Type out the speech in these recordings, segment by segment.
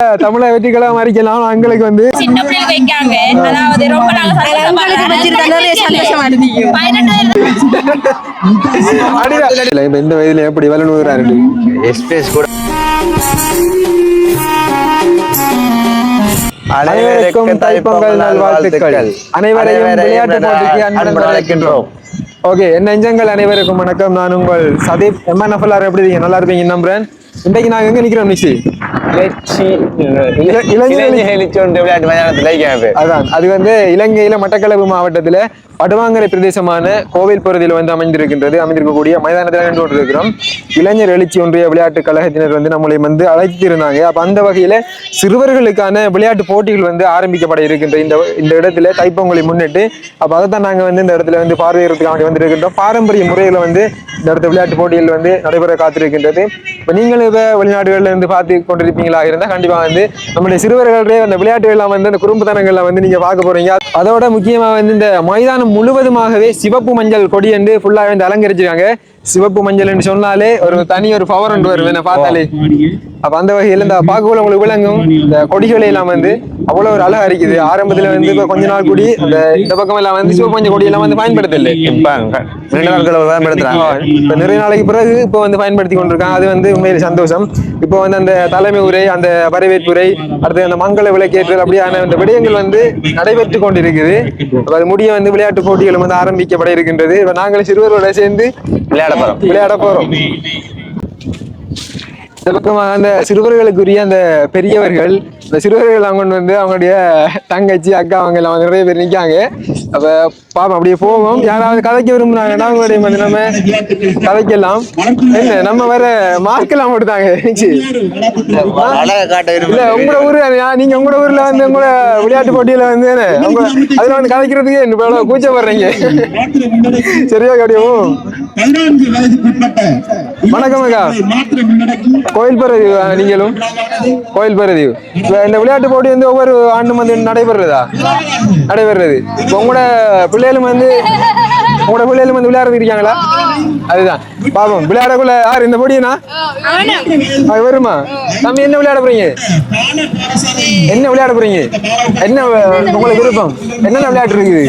தமிழை வெற்றிகளா மறிக்கலாம் அங்களுக்கு வந்து சின்ன பிள்ளைங்க வைக்காங்க. அதாவது ரொம்ப இந்த வயதுல எப்படி வளர்ந்துறாரு அனைவருக்கும் தைப்பொங்கல் நல்வாழ்த்துக்கள். அனைவரையும் விளையாட்டு போட்டிக்கு அன்புடன் அழைக்கின்றோம். ஓகே, என் நெஞ்சங்கள் அனைவருக்கும் வணக்கம். நான் உங்கள் சதீப். MNFLR எப்படி இருக்கீங்க? நல்லா இருப்பீங்க நம்புறேன். இன்றைக்கு நாங்க எங்க நிக்கிறோம் நிச்சி? அதான் அது வந்து இலங்கையில மட்டக்களப்பு மாவட்டத்துல படுவாங்கரை பிரதேசமான கோவில் பகுதியில் வந்து அமைந்திருக்கக்கூடிய மைதானத்தில் நின்று கொண்டிருக்கிறோம். இளைஞர் எழுச்சி ஒன்றிய விளையாட்டு கழகத்தினர் வந்து நம்மளை வந்து அழைத்திருந்தாங்க. அப்ப அந்த வகையில சிறுவர்களுக்கான விளையாட்டு போட்டிகள் வந்து ஆரம்பிக்கப்பட இருக்கின்ற இந்த இடத்துல தைப்பொங்கலை முன்னிட்டு அப்ப அதைத்தான் நாங்க வந்து இந்த இடத்துல வந்து பார்வையிடறதுக்காக வந்து இருக்கின்றோம். பாரம்பரிய முறையில வந்து இந்த இடத்துல விளையாட்டு போட்டிகள் வந்து நடைபெற காத்திருக்கின்றது. இப்ப நீங்களும் இப்ப வெளிநாடுகள்ல இருந்து பார்த்து கொண்டிருப்பீங்களா இருந்தா கண்டிப்பா வந்து நம்முடைய சிறுவர்களே அந்த விளையாட்டுகள் எல்லாம் வந்து அந்த குறும்புத்தனங்கள்ல வந்து நீங்க பார்க்க போறீங்க. அதோட முக்கியமா வந்து இந்த மைதானம் முழுவதுமாகவே சிவப்பு மஞ்சள் கொடி என்று ஃபுல்லா வந்து அலங்கரிச்சிருக்காங்க. சிவப்பு மஞ்சள் என்று சொன்னாலே ஒரு தனி ஒரு பவர் ஒன்று வரும் என்ன பார்த்தாலே. அப்ப அந்த வகையில் இந்த பார்க்கக்குள்ள உங்களுக்கு விளங்கும் இந்த கொடிகளை எல்லாம் வந்து அவ்வளவு ஒரு அழகா இருக்குது. ஆரம்பத்துல வந்து இப்ப கொஞ்ச நாள் கூடி அந்த இந்த பக்கம் எல்லாம் வந்து சிவப்பு மஞ்சள் கொடி எல்லாம் வந்து பயன்படுத்தல. இப்ப நிறைய நாளைக்கு பிறகு இப்ப வந்து பயன்படுத்தி கொண்டிருக்காங்க. அது வந்து உண்மையில சந்தோஷம். இப்போ வந்து அந்த தலைமை உரை, அந்த வரவேற்பு உரை, அடுத்து அந்த மங்கள விளக்கேற்றல் அப்படியான இந்த விடயங்கள் வந்து நடைபெற்று கொண்டிருக்குது. அது முடிய வந்து விளையாட்டு போட்டிகளும் வந்து ஆரம்பிக்கப்பட இருக்கின்றது. இப்ப நாங்கள் சிறுவர்களோட சேர்ந்து விளையாட போறோம். இந்த பக்கமாக அந்த சிறுவர்களுக்குரிய அந்த பெரியவர்கள், இந்த சிறுவர்கள் அவங்க வந்து அவங்களுடைய தங்கச்சி அக்கா அவங்க எல்லாம் நிறைய பேர் நிற்காங்க. அப்ப பாப்போம், அப்படியே போவோம். யாராவது கதைக்க விரும்புனாங்கன்னா அவங்களுடைய வந்து நம்ம கதைக்கலாம். என்ன நம்ம வேற மார்க் எல்லாம் போட்டுதாங்க. இல்ல உங்களோட ஊரு நீங்க உங்களோட ஊர்ல வந்து உங்களோட விளையாட்டு போட்டியில வந்து அதுல வந்து கதைக்கிறதுக்கு என்ன கூச்சப்படுறீங்க? சரியா கடியோ? வணக்கம் அக்கா. கோயில் பரதீவு நீங்களும் கோயில் பரதீவு. இந்த விளையாட்டு போட்டி வந்து ஒவ்வொரு ஆண்டும் வந்து நடைபெறுறது. உங்களோட பிள்ளைகளும் வந்து விளையாடுறது இருக்காங்களா? அதுதான் பாப்போம். விளையாடக்குள்ள யாரு இந்த போட்டினா வருமா? தம்பி என்ன விளையாட போறீங்க? என்ன உங்களுக்கு விருப்பம்? என்னென்ன விளையாட்டு இருக்குது?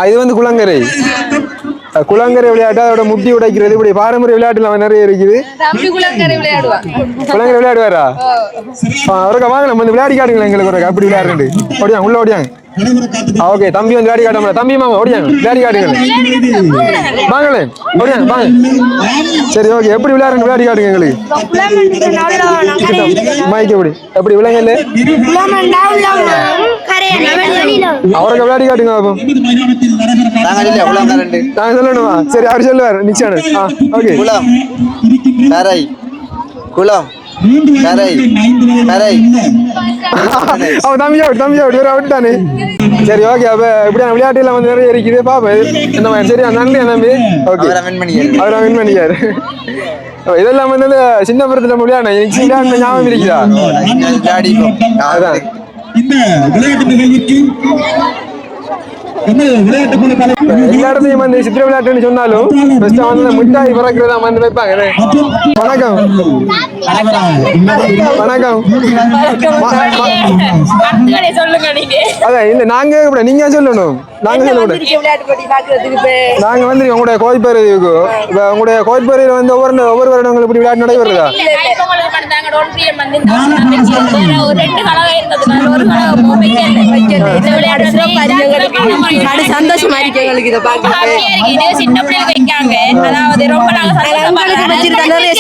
இது வந்து குளங்கரை விளையாட்டு. அதோட முட்டி உடைக்கிறது, இப்படி பாரம்பரிய விளையாட்டு நிறைய இருக்குது. குளங்கரை விளையாடுவாரா? அவருக்கு வாங்க நம்ம வந்து விளையாடி காட்டுங்களா எங்களுக்கு ஒரு அப்படி விளையாடுறது. ஓடியாங்க உள்ள ஓடியாங்க. ஓகே, தம்பி வந்து விளையாடி காட்ட தம்பி மாமா ஓடியாங்க விளையாடி காட்டுங்க. வாங்களே ஓடியாங்க வாங்க. சரி ஓகே, எப்படி விளையாடி காட்டுங்க எங்களுக்கு. மைக் எப்படி விளையாடல அவருக்கு விளையாடி காட்டுங்க. நாங்க சொல்லணுமா? சரி அவர் சொல்லுவார் நிச்சயம். ஓகே. குளம் தம்பி விட்டானே. சரி ஓகே, அப்ப இப்படியான விளையாட்டு எல்லாம் வந்து நிறைய இருக்குது. பாப்பா என்ன மாதிரி. சரி நன்றி தம்பி. ஓகே, அவரை வின் பண்ணிக்காரு. இதெல்லாம் வந்து சின்ன படத்துல விளையாட ஞாபகம் இருக்குதா? அதான் எல்லா இடத்தையும் வந்து சித்திர விளையாட்டுன்னு சொன்னாலும் வந்து மிட்டாய் பறக்கிறதா வந்து வைப்பாங்க. வணக்கம் வணக்கம். அதான் இல்ல நாங்க நீங்க சொல்லணும். நாங்க வந்து உங்களுடைய கோயில்பேரைக்கு உங்களுடைய கோயில்பேரையில வந்து ஒவ்வொரு வருடங்கள் இப்படி விளையாட்டு நடைபெறுதா? சந்தோஷமா இருக்கு எங்களுக்கு இதை பார்க்க. சின்ன பிள்ளைங்க வைக்காங்க. அதாவது ரொம்ப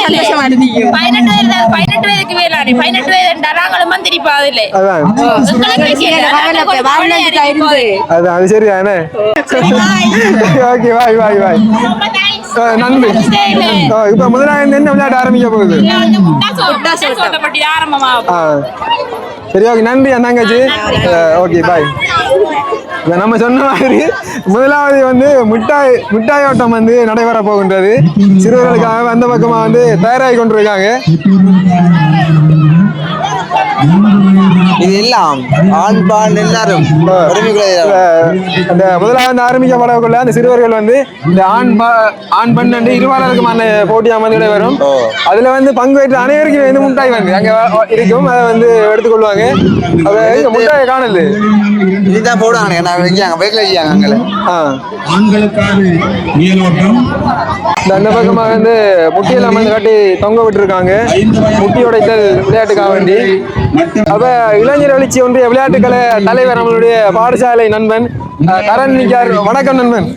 சந்தோஷமா இருக்கு. 18 வயதுக்கு வேளாண் 18 வயது நாங்களும் மந்திரிப்பா அதில்லை. அது சரிதானே? ஓகே வாய் நன்றி. இப்ப முதலாவது என்ன விளையாட்டு ஆரம்பிக்க போகுது? சரி ஓகே, நன்றி அண்ணாங்கச்சி. Okay bye. நம்ம சொன்ன மாதிரி முதலாவது வந்து மிட்டாய் ஓட்டம் வந்து நடைபெற போகின்றது. சிறுவர்களுக்காக அந்த பக்கமா வந்து தயாராகி கொண்டிருக்காங்க. இது எல்லாம் ஆண் பால் எல்லாரும் அந்த முதலாவது ஆரம்பிக்கப்படக்குள்ள அந்த சிறுவர்கள் வந்து இந்த ஆண் பெண் என்று இருபாலருக்குமான போட்டி அமைந்து வரும். அதுல வந்து பங்கு பெற்ற அனைவருக்கும் வந்து முட்டாய் வந்து அங்க இருக்கும். அதை வந்து எடுத்துக்கொள்வாங்க. அதை முட்டாயை காணல இதுதான் போடுவாங்க. நான் வைக்காங்க பைக்ல வைக்காங்க அங்கே ஆண்களுக்கான மேலோட்டம். அந்த பக்கமாக வந்து முட்டியெல்லாம் வந்து கட்டி தொங்க விட்டுருக்காங்க முட்டி உடைத்தல் விளையாட்டுக்காக வேண்டி. அப்ப இளைஞர் எழுச்சி ஒன்றிய விளையாட்டுக்களை தலைவர் நம்மளுடைய பாடசாலை நண்பன் கரண் நிக்கார். வணக்கம் நண்பன்,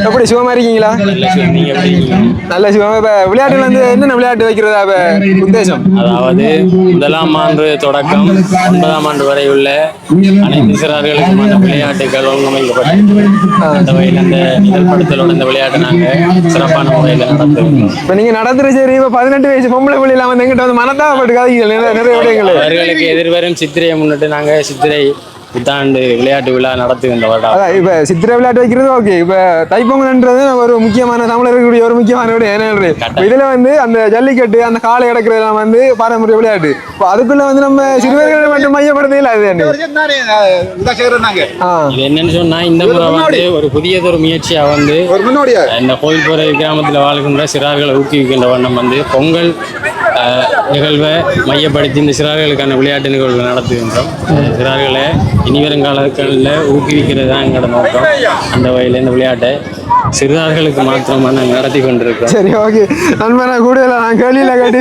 எப்படி சுகமா இருக்கீங்களா? நல்ல சுகமா. இப்ப விளையாட்டுல வந்து என்னென்ன விளையாட்டு வைக்கிறதா உத்தேசம்? அதாவது 1ஆம் ஆண்டு தொடக்கம் 9ஆம் ஆண்டு வரை உள்ள அனைத்து சிறார்களுக்குமான விளையாட்டுகள் ஒழுங்கமைக்கப்பட்டு அந்த வகையில் அந்த நிகழ்படுத்தலோட இந்த விளையாட்டு நாங்க சிறப்பான முறையில் நடத்துவோம். இப்ப நீங்க நடத்துற சரி இப்ப 18 வயசு பொம்பளை பிள்ளைலாம் வந்து எங்கிட்ட வந்து மனத்தாப்பட்டு கதைகள் நிறைய விடயங்கள். அவர்களுக்கு எதிர்வரும் சித்திரையை முன்னிட்டு நாங்க சித்திரை புத்தாண்டு விளையாட்டு விழா நடத்துகின்ற வருடம். அதான் இப்ப சித்திரை விளையாட்டு வைக்கிறது ஓகே. இப்ப தைப்பொங்கல்ன்றது ஒரு முக்கியமான தமிழர்களுடைய ஒரு முக்கியமான விட என்ன இதுல வந்து அந்த ஜல்லிக்கட்டு அந்த காலை அடக்குறதுலாம் வந்து பாரம்பரிய விளையாட்டு. இப்போ அதுக்குள்ள வந்து நம்ம சிறுவர்களை மட்டும் மையப்படுத்தல. அது இது என்னன்னு சொன்னா இந்த முறை வந்து ஒரு புதியதொரு முயற்சியா வந்து இந்த கோயில்புரை கிராமத்தில் வாழ்கின்ற சிறார்களை ஊக்குவிக்கின்ற வண்ணம் வந்து பொங்கல் நிகழ்வை மையப்படுத்தி இந்த சிறார்களுக்கான விளையாட்டு நிகழ்வு நடத்துகின்றோம். சிறார்களை இனிவரும் காலங்களில் ஊக்குவிக்கிறது தான் எங்களோட நோக்கம். அந்த வகையில் இந்த விளையாட்டை சிறுவர்களுக்கு மாத்திரமா நாங்கள் நடத்தி கொண்டிருக்கோம். சரி ஓகே நண்பனை கூட நான் கேள்வியில் கேட்டு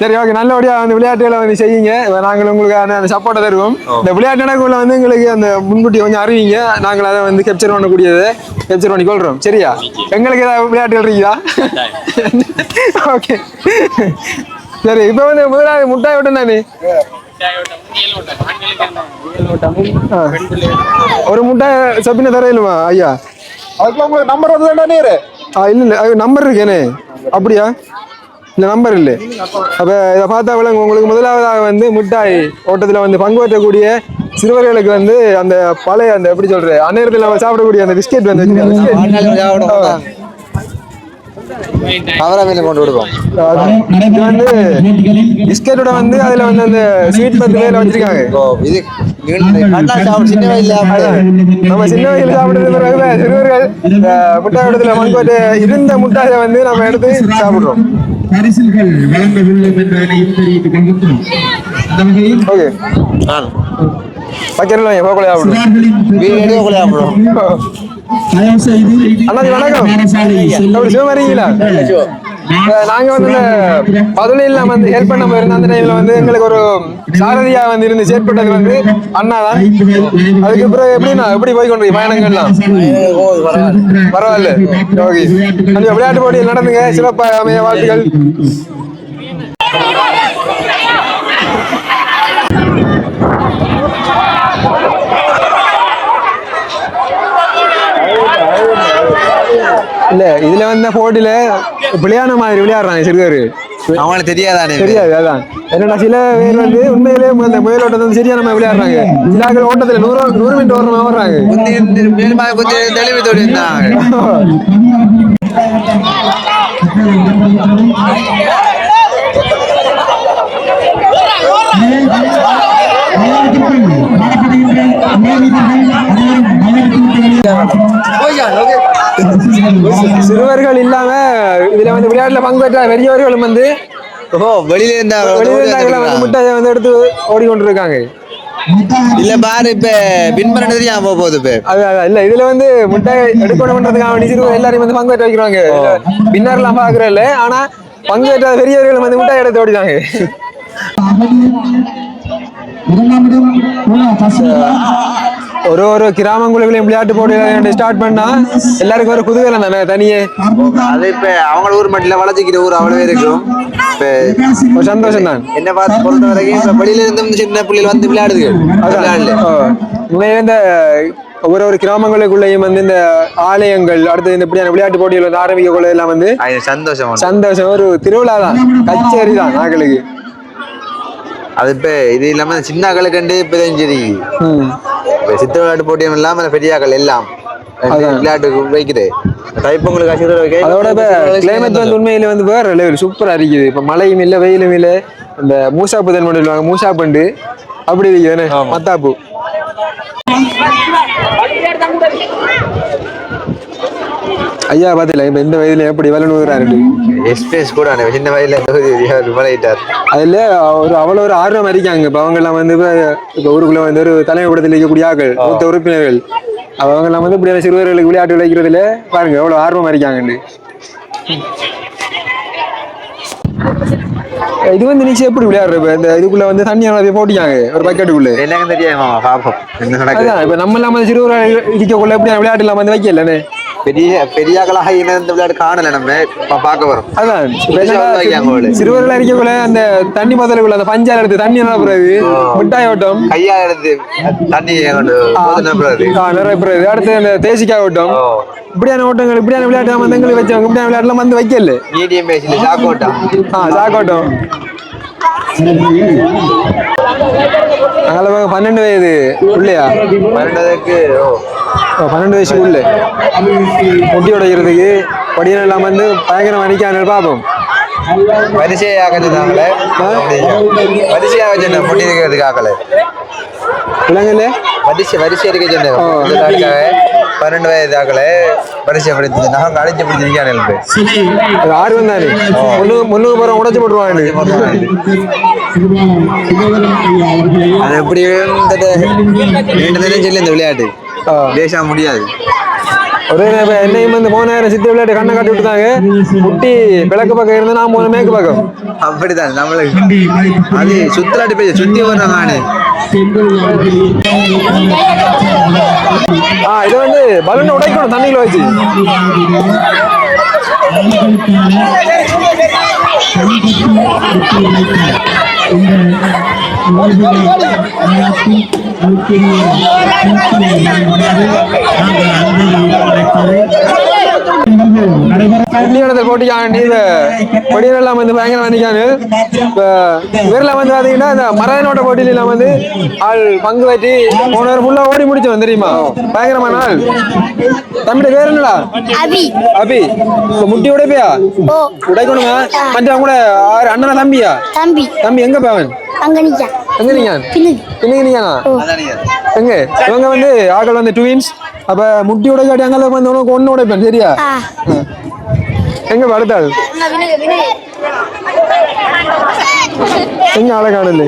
சரி ஓகே நல்லபடியாக அந்த விளையாட்டுகளை வந்து செய்யுங்க. நாங்கள் உங்களுக்கு அந்த சப்போர்ட்டை தருவோம். இந்த விளையாட்டு நடக்குள்ள வந்து எங்களுக்கு அந்த முன்கூட்டி கொஞ்சம் அறிவிங்க. நாங்கள் அதை வந்து கேப்சர் பண்ணக்கூடியதை கேப்சர் பண்ணி கொள்றோம். சரியா? எங்களுக்கு ஏதாவது விளையாட்டுகள் இருக்குதா? ஓகே சரி. இப்போ வந்து முதலாவது முட்டாய் விட்டம் தானே ஒரு முட்டாய் சப்பின தரையிலுமா ஐயா? அதுக்கு நம்பர் வந்து இல்ல நம்பர் இருக்கேனே. அப்படியா? இல்ல நம்பர் இல்லை. அப்ப இதை பார்த்தா விளங்க உங்களுக்கு. முதலாவதாக வந்து முட்டாய் ஓட்டத்துல வந்து பங்கு பெற்றக்கூடிய சிறுவர்களுக்கு வந்து அந்த பழைய அந்த எப்படி சொல்ற அந்நேரத்தில் நம்ம சாப்பிடக்கூடிய அந்த பிஸ்கெட் வந்து கொண்டு விடுவோம். இது வந்து பிஸ்கெட்டோட வந்து அதுல வந்து அந்த ஸ்வீட் பத்து மேல வச்சிருக்காங்க. சின்ன வயசுல நம்ம சின்ன வயசுல சாப்பிடுறது சிறுவர்கள் முட்டாய் இடத்துல பங்கு இருந்த முட்டாயை வந்து நம்ம எடுத்து சாப்பிடுறோம். ஓகே பக்கெட்ல போகல சாப்பிடுறோம். அண்ணாஜி வணக்கம், அப்படி சிவமரிங்களா? நாங்க வந்து பதுளையில வந்து ஹெல்ப் பண்ண போயிருந்தோம். அந்த டைம்ல வந்து எங்களுக்கு ஒரு சாரதியா வந்து இருந்து செயற்பட்டது வந்து அண்ணா தான். அதுக்கு பிறகு எப்படின்னா எப்படி போய் கொண்டு பயணங்கள்லாம் பரவாயில்ல. ஓகே விளையாட்டு போட்டியில் நடந்துங்க, சிறப்பாக அமைய வாழ்த்துக்கள். இல்ல இதுல வந்து போட்டியில விளையாட மாதிரி விளையாடுறாங்க சிறுவர். அவங்களுக்கு தெரியாது. அதான் என்னன்னா சில பேர் வந்து உண்மையிலே அந்த முயலோட்டத்தை வந்து சரியா நம்ம விளையாடுறாங்க. சில ஓட்டத்துல 100 மீட்டர் ஓடுறமா வர்றாங்க. தெளிவு தொழில் சிறுவர்கள் இல்லாம இதுல வந்து விளையாட்டுல பங்கு பெற்ற பெரியவர்களும் வந்து வெளியில இருந்தா முட்டையை வந்து எடுத்து ஓடிக்கொண்டிருக்காங்க. இல்ல பாரு இப்ப பின்பற்ற தெரியாம போகுது. இப்ப இல்ல இதுல வந்து முட்டை எடுக்கணும்ன்றதுக்காக சிறுவர் எல்லாரையும் வந்து பங்கு பெற்ற வைக்கிறாங்க. பின்னர்லாம் பாக்குறல, ஆனா பங்கு பெற்ற பெரியவர்கள் வந்து முட்டை எடுத்து ஓடிதாங்க. ஒரு கிராமங்களுக்குள்ளேயும் விளையாட்டு போட்டி ஸ்டார்ட் பண்ணா எல்லாருக்கும் ஒரு குதூகலம் தானே தனியே. அது இப்ப அவங்க ஊர் மட்டும் வளர்ச்சிக்கிற ஊர் அவ்வளவே இருக்கும். இப்ப சந்தோஷம் தான். என்ன பார்த்து பொறுத்த வரைக்கும் இப்ப வெளியில இருந்து சின்ன பிள்ளைகள் வந்து விளையாடுது. இந்த ஒரு கிராமங்களுக்குள்ளேயும் வந்து இந்த ஆலயங்கள் அடுத்து இந்த இப்படியான விளையாட்டு போட்டிகள் வந்து ஆரம்பிக்கக்குள்ள எல்லாம் வந்து சந்தோஷம். ஒரு திருவிழா தான், கச்சேரி தான் நாங்களுக்கு. அது இப்ப இது இல்லாம சின்ன கண்டு இப்ப சரி சித்த விளையாட்டு போட்டியும் இல்லாம பெரியாக்கள் எல்லாம் விளையாட்டுக்கு வைக்குது தைப்பொங்கலுக்கு அசுர வைக்க அதோட இப்ப கிளைமேட் வந்து உண்மையில வந்து வேற லெவல் சூப்பரா இருக்குது. இப்ப மழையும் இல்ல வெயிலும் இல்ல. இந்த மூசாப்பு தன் சொல்லுவாங்க, மூசாப்புண்டு அப்படி இருக்கு மத்தாப்பு. ஐயா பாத்தீங்களா இப்ப இந்த வயதுல எப்படி வளர்ந்துறாரு. எக்ஸ்பிரஸ் கூட சின்ன வயதுல விளையிட்டார். அதுல அவ்வளவு ஒரு ஆர்வம் இருக்காங்க. இப்ப அவங்க எல்லாம் வந்து இப்ப ஊருக்குள்ள வந்து ஒரு தலைமை படத்தில் இருக்கக்கூடிய ஆக்கள், மூத்த உறுப்பினர்கள், அவங்க எல்லாம் வந்து இப்படி சிறுவர்களுக்கு விளையாட்டு விளைக்கிறதுல பாருங்க எவ்வளவு ஆர்வம் இருக்காங்க. இது வந்து நீச்சல் எப்படி விளையாடுற இந்த இதுக்குள்ள வந்து தண்ணி போட்டிக்காங்க ஒரு பக்கெட்டுக்குள்ள. எனக்கு தெரியாமா பாப்போம் என்ன நடக்குது. இப்ப நம்ம இல்லாம சிறுவர்கள் இருக்கக்குள்ள எப்படி விளையாட்டு இல்லாம வந்து வைக்கல. பெரியாக்களாக இந்த விளையாட்டு காணல நம்ம பார்க்க வரோம். அதான் சிறுவர்களா இருக்கக்குள்ள அந்த தண்ணி பதலுக்குள்ள அந்த பஞ்சால எடுத்து தண்ணி நிரப்புறது, மிட்டாய் ஓட்டம், கையால் எடுத்து தண்ணி நிரப்புறது, அடுத்து அந்த தேசிக்காய் ஓட்டம், இப்படியான ஓட்டங்கள் இப்படியான விளையாட்டு நம்ம எங்களுக்கு வச்சவங்க இப்படியான விளையாட்டுலாம் வந்து வைக்கல. மீடியம் பேஸ்ல சாக்கோட்டம். சாக்கோட்டம் 12 வயது உள்ளையா 12 வயசுக்கு உள்ள முட்டி உடைக்கிறதுக்கு படியெல்லாம் இல்லாம வந்து பயங்கரம் அணிக்கான பார்ப்போம். வரிசையாக முட்டி இருக்கிறதுக்காகல இளங்கல வரிசை இருக்க சொன்ன 12 வயது ஆகல வரிசை படுத்து நாங்க அழைச்சி பிடிச்சிருக்கேன். ஆர்வம் தானே முன்னுக்கு போறோம் உடைச்சு போட்டுருவாங்க. அது எப்படி சொல்லி இந்த விளையாட்டு பேச முடியாது. ஒரே என்னையும் வந்து 3000 சித்தி விளையாட்டு கண்ணை காட்டி விட்டுதாங்க. முட்டி கிழக்கு பக்கம் இருந்தா நான் 3 மேற்கு பக்கம். அப்படிதான் நம்மளுக்கு அது சுத்தலாட்டி போய் சுத்தி வர்றாங்க. நானு இது வந்து பலூனை உடைக்கணும் தண்ணியில வச்சு. போட்டிக்காண்டி கொடியெல்லாம் வந்து பயங்கரம் வந்திக்காங்க. இவரெல்லாம் வந்து பாத்தீங்கன்னா இந்த மரநோட்ட போட்டியில வந்து ஆள் பங்கு வச்சு போனவர் ஃபுல்லா ஓடி முடிச்சோம் தெரியுமா. பயங்கரமான ஆள். தம்பி பேர் என்னடா? அபி. முட்டி உடைப்பியா? உடைக்கணுமா? மஞ்சள் கூட அண்ணனா தம்பியா? தம்பி எங்க போவன்? எங்க நீங்க எங்க இவங்க வந்து ஆக்கள் வந்து ட்வின்ஸ். அப்ப முட்டி உடைக்காட்டி அங்கே வந்து உனக்கு ஒண்ணு உடைப்பேன் சரியா. எங்க படுத்தாள் எங்க ஆளை காணல.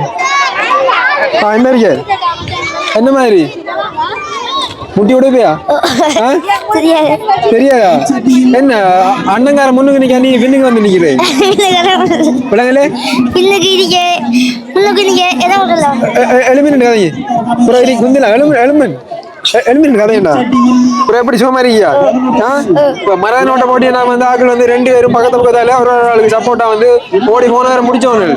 என்ன இருக்க என்ன மாதிரி முட்டி உடைப்பியா? தெரியாதா? என்ன அண்ணங்கார முன்னுக்கு நிக்க நீ பின்னுக்கு வந்து நிக்கிறேன். பிள்ளைங்களே எலுமின் கதைங்க குந்தில எலுமின் கதையண்டா எப்படி சும்மா இருக்கியா? மரநோட்ட போட்டி நான் வந்து ஆக்கள் வந்து 2 பேரும் பக்கத்தால ஒரு ஆளுக்கு சப்போர்ட்டா வந்து ஓடி 3000 முடிச்சோன்னு.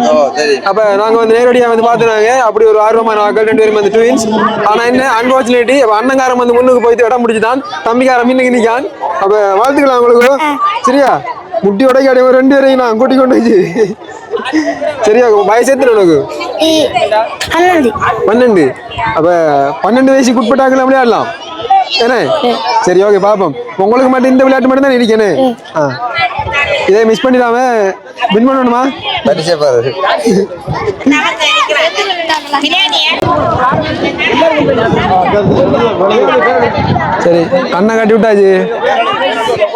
அப்ப நாங்க வந்து நேரடியா வந்து பாத்துனாங்க. அப்படி ஒரு ஆர்வமான ஆக்கள் 2 பேரும் வந்து ட்வின்ஸ். ஆனா என்ன அன்பார்ச்சுனேட்லி அண்ணங்காரம் வந்து முன்னுக்கு போயிட்டு இடம் முடிச்சுட்டான். தம்பிக்காரன் மின்னுக்கு நிக்கான். அப்ப வாழ்த்துக்கலாம் உங்களுக்கு சரியா. முட்டி உடைக்காடி 2 பேரையும் நான் கூட்டி கொண்டு வச்சு சரியா. வயசு எத்தனை உனக்கு? 12. அப்ப 12 வயசுக்கு உட்பட்டாக்கலாம் விளையாடலாம் ஏன்னா. சரி ஓகே பாப்போம். உங்களுக்கு மட்டும் இந்த விளையாட்டு மட்டும் தான் இருக்கேன்னு. இதை மிஸ் பண்ணிடாம வின் பண்ணணுமா? சரி கண்ணை கட்டி விட்டாச்சு.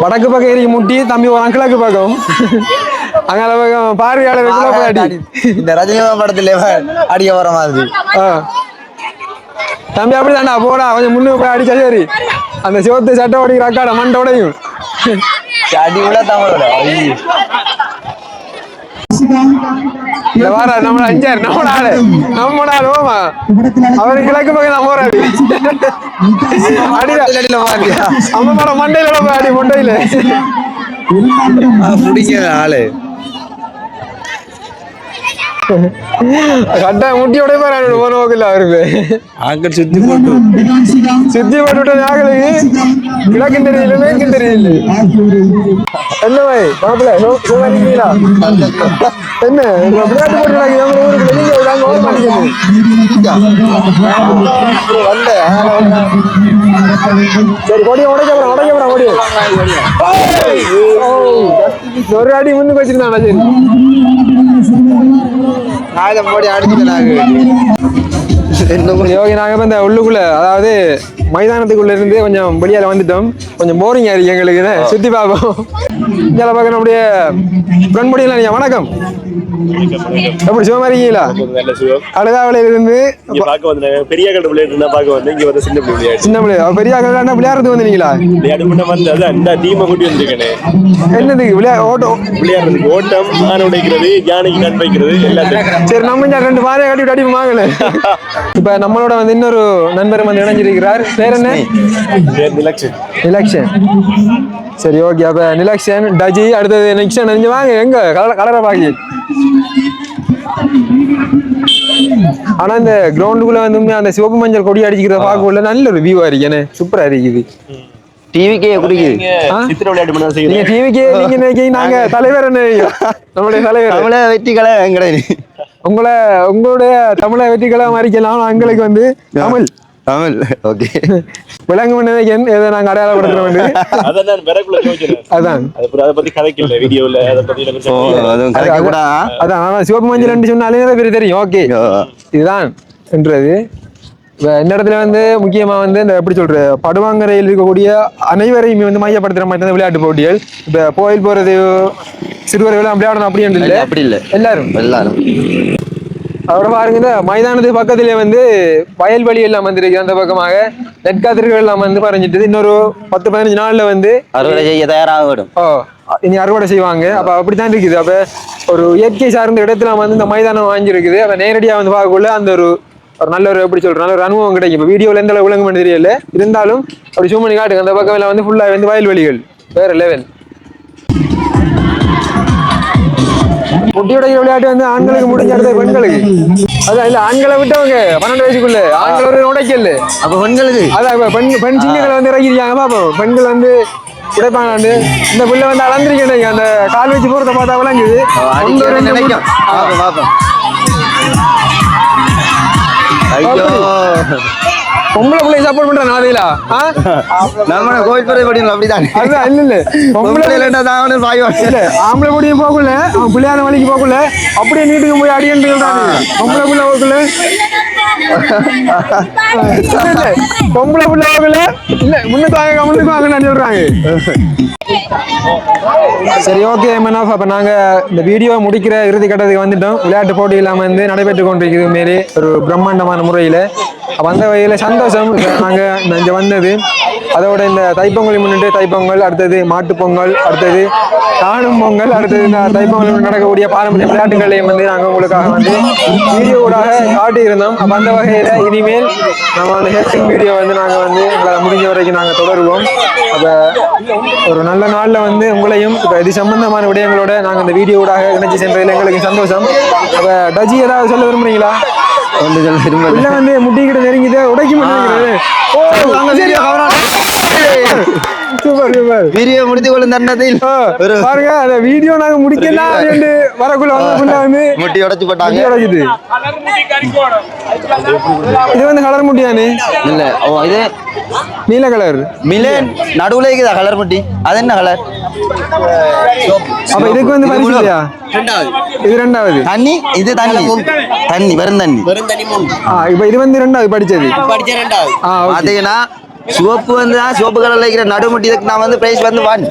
வடக்கு பக்கம் ஏறி முட்டி தம்பி ஒரு கிழக்கு பக்கம் அங்கால பக்கம் பார்வையாளர் இந்த ரஜினி படத்துல அடிக்க வர மாதிரி. தம்பி அப்படிதான்டா போடா கொஞ்சம் முன்னுக்கு போய் அடிச்சா சரி. அந்த சிவத்து சட்டை ஓடிக்கிற அக்காட மண்டோடையும் அடி விட தமிழோட நம்ம 5 நம்ம ஆளோமா அவரு கிழக்கு பக்கம் நான் போறாடி அடியில மாறியா அம்மா மண்டையில போய் அடி மண்டையில பிடிக்கிற ஆளு. கட்ட முட்டியோட போன போக்குல அவருக்கு ஆக்கள் சுத்தி போட்டு சுத்தி போட்டு ஆகலுக்கு கிழக்கும் தெரியல மேற்கும் தெரியல. என்ன பாய் மாப்பிள்ள சோமாரிங்களா என்ன விளையாட்டு போட்டு ஊருக்கு வெளியே விடாங்க ஓட மாட்டேங்குது. சரி கொடிய உடைக்க ஓடி ஒரு அடி முன்னுக்கு வச்சிருந்தாங்க. சரி மோடி அடிச்சுட்டாங்க. ஓகே நாங்க இப்ப இந்த உள்ளுக்குள்ள அதாவது மைதானத்துக்குள்ள இருந்து கொஞ்சம் வெளியால வந்துட்டோம். கொஞ்சம் போரிங்கா இருக்கு எங்களுக்கு சுத்தி பார்ப்போம். இங்கே பார்க்க நம்முடைய ஃப்ரெண்ட் நீங்க வணக்கம் எப்படி சுகமா இருக்கீங்களா? அழுதாவளையில இருந்து பெரிய சின்ன பிள்ளை பெரிய விளையாடுறது வந்தீங்களா? என்னதுக்கு விளையாடுறதுக்கு ஓட்டம், மான் உடைக்கிறது, யானைக்கு கண் வைக்கிறது எல்லாத்தையும். சரி நம்ம இங்க 2 வாரம் கட்டி அடி வாங்கல. இப்ப நம்மளோட வந்து இன்னொரு நண்பர் வந்து இணைஞ்சிருக்கிறார். பேர் என்ன? நிலக்ஷன். சரி ஓகே அப்ப நிலக்ஷன் டஜி அடுத்தது நிக்ஷன் நீங்க வாங்க எங்க கலரை பாக்கி. ஆனா இந்த கிரவுண்டுக்குள்ள வந்து அந்த சிவப்பு மஞ்சள் கொடி அடிச்சுக்கிறத பார்க்கல நல்ல ஒரு வியூவா இருக்கு. சூப்பரா இருக்குது. டிவிக்கே குடிக்குது. சித்திர விளையாட்டு பண்ண நீங்க டிவிக்கே நீங்க நினைக்கிறீங்க நாங்க தலைவர் என்ன நம்மளுடைய தலைவர் தமிழ வெற்றிகளை கிடையாது. உங்களுடைய தமிழை வெற்றிகளை மறிக்கலாம். எங்களுக்கு வந்து தமிழ் ஓகே விலங்கு நினைக்கிறேன் ஏதோ நாங்க அடையாளப்படுத்துற வேண்டிய அதான் அதை பத்தி கதைக்கல வீடியோல அதை பத்தி அதான் சிவப்பு மஞ்சள் சொன்னாலே பேர் தெரியும். ஓகே இதுதான் என்றது. இந்த இடத்துல வந்து முக்கியமா வந்து இந்த எப்படி சொல்ற படுவாங்கரையில் இருக்கக்கூடிய அனைவரையும் வந்து மையப்படுத்துற மாதிரி விளையாட்டு போட்டிகள். இப்ப கோயில் போறது சிறுவர்கள் விளையாடணும் அப்படி இல்லை எல்லாரும் அவரை பாருங்க. இந்த மைதானத்துக்கு பக்கத்திலே வந்து வயல்வெளி எல்லாம் வந்துருக்கு. அந்த பக்கமாக நெற்காத்திரிகள் எல்லாம் வந்து பறஞ்சிட்டு இன்னொரு 10-15 நாள்ல வந்து அறுவடை செய்ய தயாராக இனி அறுவடை செய்வாங்க. அப்ப அப்படித்தான் இருக்குது. அப்ப ஒரு இயற்கை சார்ந்த இடத்துல வந்து இந்த மைதானம் வாங்கியிருக்குது. அப்ப நேரடியா வந்து பார்க்கக்குள்ள அந்த ஒரு நல்ல ஒரு எப்படி சொல்ற நல்ல ஒரு அனுபவம் கிடைக்கும். இப்போ வீடியோல எந்த அளவு விளங்க பண்ணி தெரியல, இருந்தாலும் அப்படி ஜூம் பண்ணி காட்டுங்க. அந்த பக்கம் எல்லாம் வந்து ஃபுல்லா வந்து வயல்வெளிகள் வேற லெவல். முட்டியுடைய விளையாட்டு வந்து ஆண்களுக்கு முடிஞ்ச அடுத்த பெண்களுக்கு அதான் இல்ல ஆண்களை விட்டவங்க 12 வயசுக்குள்ள ஆண்கள் ஒரு உடைக்கல. அப்ப பெண்களுக்கு அதான் பெண் சிங்கங்களை வந்து இறக்கிருக்காங்க. பாப்போம் பெண்கள் வந்து உடைப்பாங்க. இந்த புள்ள வந்து அளந்திருக்கேன் அந்த கால் வச்சு போறத பார்த்தா விளங்குது. பொம்பளை பிள்ளைய சப்போர்ட் பண்ற நாதையிலா நம்ம கோயில் படிக்கணும் அப்படிதான். அதுதான் இல்ல பொம்பளை இல்ல ஆம்பளை கூடியும் போகல அவன் பிள்ளையான வழிக்கு போகல அப்படியே நீட்டுக்கு போய் அடியன்னு சொல்றாங்க. பொம்பளை பிள்ளை போகல பொம்பளை பிள்ளை போகல இல்ல முன்னுக்கு வாங்கன்னு சொல்றாங்க. சரி ஓகே மனோஃப் அப்ப நாங்க இந்த வீடியோ முடிக்கிற இறுதி கட்டத்துக்கு வந்துட்டோம். விளையாட்டு போட்டி இல்லாம வந்து நடைபெற்று கொண்டிருக்கிறது மாரி ஒரு பிரம்மாண்டமான முறையில வந்த வகையில சந்தோஷம். நாங்க இங்க வந்தது அதோட இந்த தைப்பொங்கலை முன்னிட்டு தைப்பொங்கல், அடுத்தது மாட்டுப்பொங்கல், அடுத்தது காணும் பொங்கல், அடுத்தது இந்த தைப்பொங்கல் நடக்கக்கூடிய பாரம்பரிய விளையாட்டுகளையும் வந்து நாங்கள் உங்களுக்காக வந்து வீடியோவாக காட்டியிருந்தோம். அப்போ அந்த வகையில் இனிமேல் நம்ம அந்த ஹெல்பிங் வீடியோ வந்து நாங்கள் வந்து எங்களை முடிஞ்ச வரைக்கும் நாங்கள் தொடருவோம். அப்போ ஒரு நல்ல நாளில் வந்து உங்களையும் இப்போ இது சம்பந்தமான விடயங்களோட நாங்கள் இந்த வீடியோவாக இணைச்சி சென்றதில் எங்களுக்கு சந்தோஷம். அப்போ டஜி ஏதாவது சொல்ல விரும்புறீங்களா? இல்ல வந்து முட்டிக்கிட்ட நெருங்கிட்டு உடைக்க மாட்டேங்கிறது. சூப்பர் சூப்பர் வீடியோ முடித்து கொள்ளும் தருணத்தில் பாருங்க அந்த வீடியோ நாங்க முடிக்கலாம் வரக்குள்ள வந்து முட்டி உடைச்சு போட்டாங்க. உடைக்குது. இது வந்து கலர் முட்டியானு இல்ல இது நீல கலர் மிலன் நடுவுல இருக்குதா கலர் முட்டி? அது என்ன கலர்? அப்ப இதுக்கு வந்து பரிசு இல்லையா? இது ரெண்டாவது தண்ணி. இது தண்ணி தண்ணி வெறும் தண்ணி. இப்ப இது வந்து ரெண்டாவது படிச்சது பாத்தீங்கன்னா சிவப்பு வந்து சிவப்பு கலர்ல இருக்கிற நடுமுட்டி நான் வந்து பிரைஸ் வந்து 1.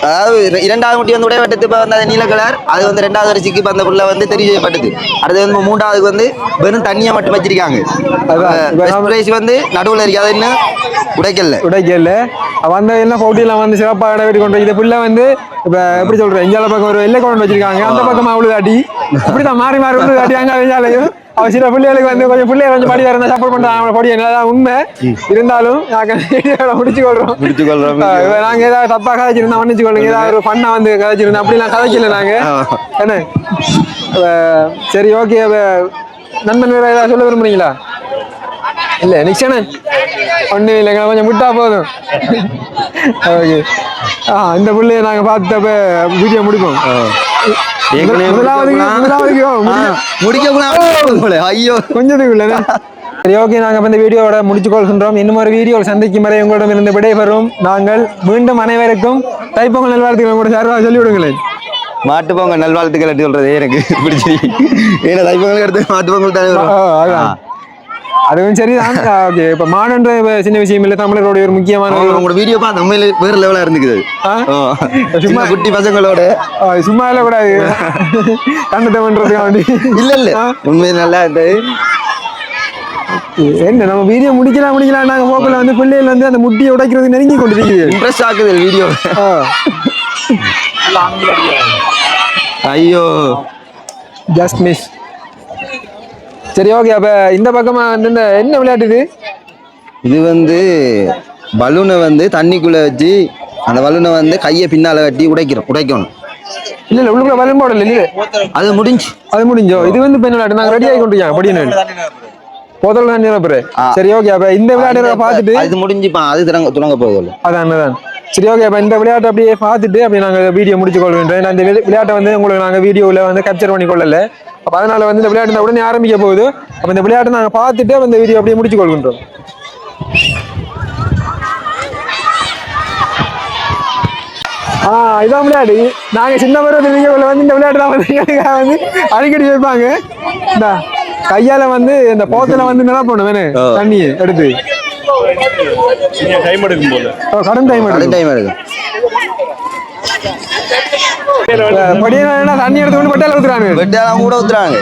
அதாவது 2வது முட்டி வந்து உடைவட்டத்து இப்ப வந்து அது நீல கலர். அது வந்து 2வது வரிசைக்கு இப்ப அந்த புள்ள வந்து தெரிவு செய்யப்பட்டது. அடுத்து வந்து 3வதுக்கு வந்து வெறும் தண்ணியை மட்டும் வச்சிருக்காங்க. பிரைஸ் வந்து நடுவுல இருக்கு. அது என்ன உடைக்கல வந்த எல்லாம் போட்டியெல்லாம் வந்து சிறப்பாக நடைபெற்று கொண்டு இது புள்ள வந்து இப்ப எப்படி சொல்றேன் இந்தியால பக்கம் ஒரு எல்லை கவுண்ட் வச்சிருக்காங்க. அந்த பக்கம் அவ்வளவு அடி இப்படிதான் மாறி மாறி அடி அங்க அவ சில பிள்ளைகளுக்கு வந்து கொஞ்சம் பிள்ளைகள் கொஞ்சம் படி வரணும் சப்போர்ட் பண்றாங்க படி என்னதான் உண்மை இருந்தாலும் நாங்க முடிச்சு கொள்றோம் நாங்க ஏதாவது தப்பா கதைச்சிருந்தா மன்னிச்சு கொள்ளுங்க ஏதாவது ஒரு பண்ணா வந்து கதைச்சிருந்தா அப்படிலாம் கதைக்கல நாங்க என்ன சரி ஓகே நண்பன் வேற ஏதாவது சொல்ல விரும்புறீங்களா இல்ல நிக்ஷனே ஒண்ணு இல்லைங்க கொஞ்சம் விட்டா போதும் ஓகே இந்த பிள்ளைய நாங்க பார்த்தப்ப வீடியோ முடிப்போம் ஐயோ கொஞ்சத்துக்குள்ள சரி ஓகே நாங்க இந்த வீடியோவோட முடிச்சு கொள்கின்றோம் இன்னும் ஒரு வீடியோ சந்திக்கும் வரை உங்களிடம் இருந்து விடைபெறும் நாங்கள் மீண்டும் அனைவருக்கும் தைப்பொங்கல் நல்வாழ்த்துக்கள் கூட சார்பாக சொல்லி விடுங்களேன் மாட்டுப்பொங்கல் நல்வாழ்த்துக்கள் சொல்றது எனக்கு பிடிச்சி ஏன்னா தைப்பொங்கல் எடுத்து மாட்டுப்பொங்கல் தான் அதுவும் சரிதான் ஓகே இப்ப மாடன்ற சின்ன விஷயம் இல்ல தமிழரோட ஒரு முக்கியமான உங்களோட வீடியோ பார்த்து உண்மையில வேற லெவலா இருந்துக்குது சும்மா குட்டி பசங்களோட சும்மா இல்ல கூடாது கண்ணத்தை பண்றதுக்காண்டி இல்ல உண்மையில நல்லா இருந்தது என்ன நம்ம வீடியோ முடிக்கலாம் நாங்க போக்கல வந்து பிள்ளைகள் வந்து அந்த முட்டியை உடைக்கிறது நெருங்கி கொண்டிருக்குது இன்ட்ரெஸ்ட் ஆகுது வீடியோ ஐயோ ஜஸ்ட் மிஸ் சரி ஓகே அப்ப இந்த பக்கமா வந்து என்ன விளையாட்டு இது வந்து பலூனை வந்து தண்ணிக்குள்ள வச்சு அந்த பலூனை வந்து கையை பின்னால கட்டி உடைக்கணும் இல்ல உள்ளுக்குள்ள பலூன் போடல இல்ல அது முடிஞ்சோ இது வந்து பெண் விளையாட்டு நாங்க ரெடி ஆகி கொண்டிருக்கோம் படிக்கணும் போதல் தான் நிரப்புறேன் சரி ஓகே அப்ப இந்த விளையாட்டு பார்த்துட்டு அது முடிஞ்சுப்பா அது தொடங்க போகுது அதான் சரி ஓகே அப்ப இந்த விளையாட்டை அப்படியே பார்த்துட்டு அப்படி நாங்க வீடியோ முடிச்சு கொள்கின்றோம் இந்த விளையாட்டை வந்து உங்களுக்கு நாங்க வீடியோவில் வந்து கேப்சர் பண்ணி கொள்ளல அப்ப அதனால வந்து இந்த விளையாட்டு உடனே ஆரம்பிக்க போகுது அப்ப இந்த விளையாட்டை நாங்க பார்த்துட்டு இந்த வீடியோ அப்படியே முடிச்சு கொள்கின்றோம் இதான் விளையாடு நாங்க சின்ன பருவத்தில் வந்து இந்த விளையாட்டு தான் வந்து அடிக்கடி வைப்பாங்க இந்த கையால வந்து இந்த போத்துல வந்து நிரப்பணும் வேணும் தண்ணியை எடுத்து டைம் எடுக்கும் போது கடன் டைம் எடுக்கும் படியா தண்ணி எடுத்து கொண்டு பெட்டால ஊத்துறாங்க கூட ஊத்துறாங்க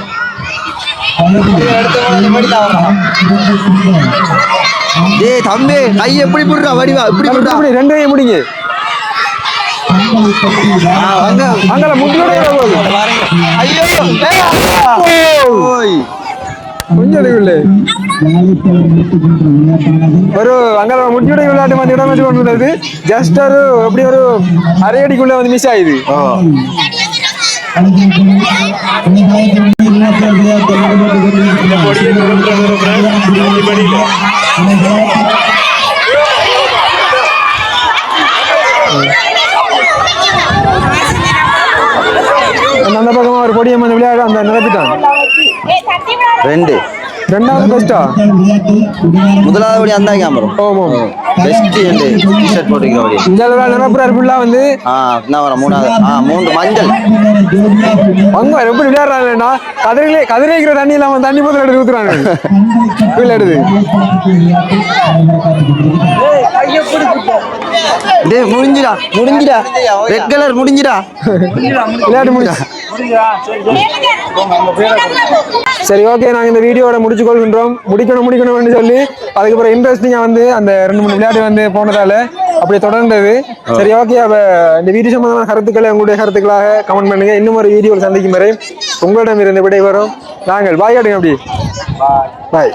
டேய் தம்பி கை எப்படி புடுறா வடிவா இப்படி புடுறா ரெண்டு கையை முடிங்க அங்கல முட்டியோட ஒரு அங்க முட்டியோட விளையாட்டு வந்து இடம் வச்சு கொண்டு ஜஸ்ட் ஒரு எப்படி ஒரு அரை அடிக்குள்ள வந்து மிஸ் ஆயுது அந்த பக்கமா ஒரு பொடியம் வந்து விளையாட அந்த நிரப்பிட்டான் ரெண்டாவது பெஸ்டா முதலாவது படி அந்த கேமரா பெஸ்ட் எண்ட் டி-ஷர்ட் போட்டுக்கிறோம் இந்த நிரப்புறாரு ஃபுல்லா வந்து என்ன வர மூணு மஞ்சள் அங்க எப்படி விளையாடுறாங்கன்னா கதிரைக்கிற தண்ணி இல்லாம தண்ணி போதும் எடுத்து ஊத்துறாங்க விளையாடுது முடிஞ்சிடா ரெட் கலர் முடிஞ்சிடா விளையாட்டு முடிஞ்சு சரி ஓகே நாங்க இந்த வீடியோட முடிச்சு கொள்கின்றோம் முடிக்கணும்னு சொல்லி அதுக்கப்புறம் இன்ட்ரெஸ்டிங்கா வந்து அந்த 2-3 விளையாட்டு வந்து போனதால அப்படியே தொடர்ந்தது சரி ஓகே அப்ப இந்த வீடியோ சம்பந்தமான கருத்துக்களை உங்களுடைய கருத்துக்களாக கமெண்ட் பண்ணுங்க இன்னும் ஒரு வீடியோவில் சந்திக்கும் வரை உங்களிடம் இருந்து விடைபெறும் நாங்கள் பாய் காட்டுங்க அப்படி பாய்